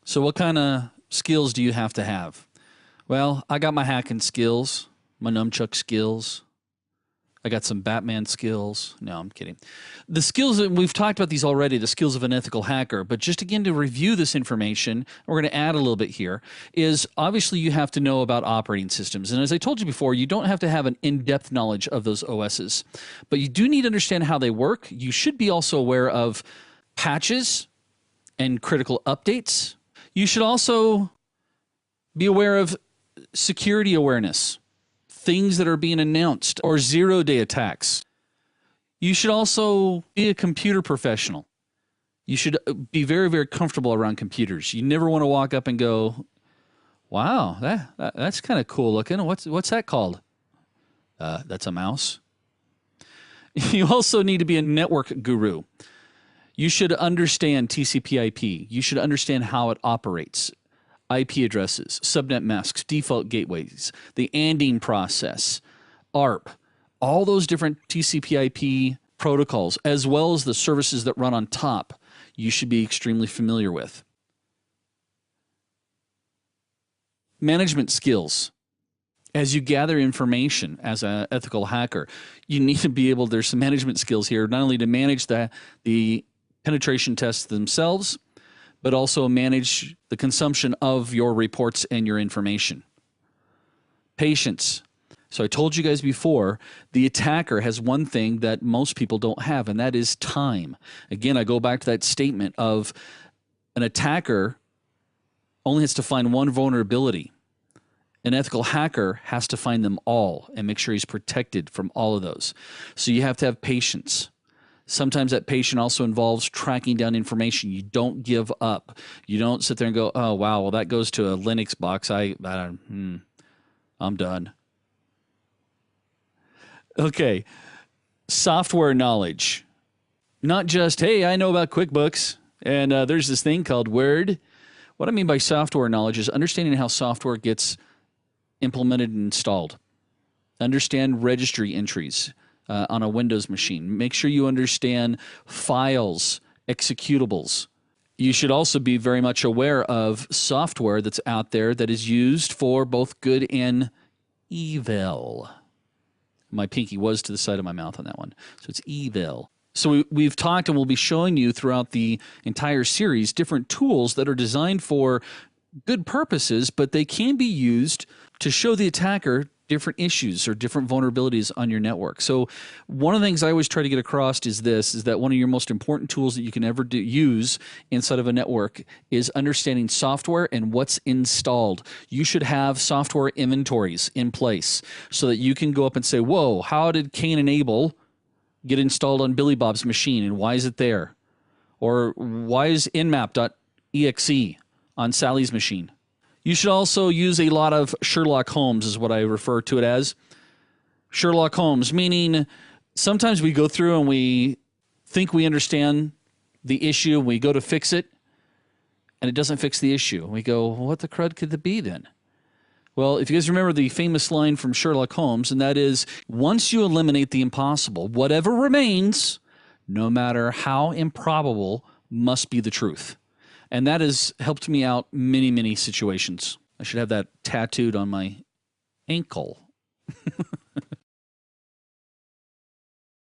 So what kind of skills do you have to have? Well, I got my hacking skills, my nunchuck skills. I got some Batman skills. No, I'm kidding. The skills that we've talked about these already, the skills of an ethical hacker, but just again to review this information, we're going to add a little bit here, is obviously you have to know about operating systems. And as I told you before, you don't have to have an in-depth knowledge of those OSs, but you do need to understand how they work. You should be also aware of patches and critical updates. You should also be aware of security awareness, things that are being announced, or zero-day attacks. You should also be a computer professional. You should be very, very comfortable around computers. You never want to walk up and go, wow, that's kind of cool looking. What's that called? That's a mouse. You also need to be a network guru. You should understand TCP/IP. You should understand how it operates. IP addresses, subnet masks, default gateways, the ANDing process, ARP, all those different TCP/IP protocols, as well as the services that run on top, you should be extremely familiar with. Management skills. As you gather information as an ethical hacker, you need to be able, there's some management skills here, not only to manage the penetration tests themselves, but also manage the consumption of your reports and your information. Patience. So I told you guys before, the attacker has one thing that most people don't have, and that is time. Again, I go back to that statement of an attacker only has to find one vulnerability. An ethical hacker has to find them all and make sure he's protected from all of those. So you have to have patience. Sometimes that patience also involves tracking down information. You don't give up. You don't sit there and go, oh, wow, well, that goes to a Linux box. I'm done. Okay. Software knowledge. Not just, hey, I know about QuickBooks, and there's this thing called Word. What I mean by software knowledge is understanding how software gets implemented and installed. Understand registry entries on a Windows machine. Make sure you understand files, executables. You should also be very much aware of software that's out there that is used for both good and evil. My pinky was to the side of my mouth on that one. So it's evil. So we've talked and we'll be showing you throughout the entire series different tools that are designed for good purposes, but they can be used to show the attacker different issues or different vulnerabilities on your network. So one of the things I always try to get across is this, is that one of your most important tools that you can ever use inside of a network is understanding software and what's installed. You should have software inventories in place so that you can go up and say, whoa, how did Cain and Abel get installed on Billy Bob's machine and why is it there? Or why is nmap.exe on Sally's machine? You should also use a lot of Sherlock Holmes is what I refer to it as. Sherlock Holmes, meaning sometimes we go through and we think we understand the issue and we go to fix it and it doesn't fix the issue. We go, well, what the crud could it be then? Well, if you guys remember the famous line from Sherlock Holmes, and that is, once you eliminate the impossible, whatever remains, no matter how improbable, must be the truth. And that has helped me out many, many situations. I should have that tattooed on my ankle.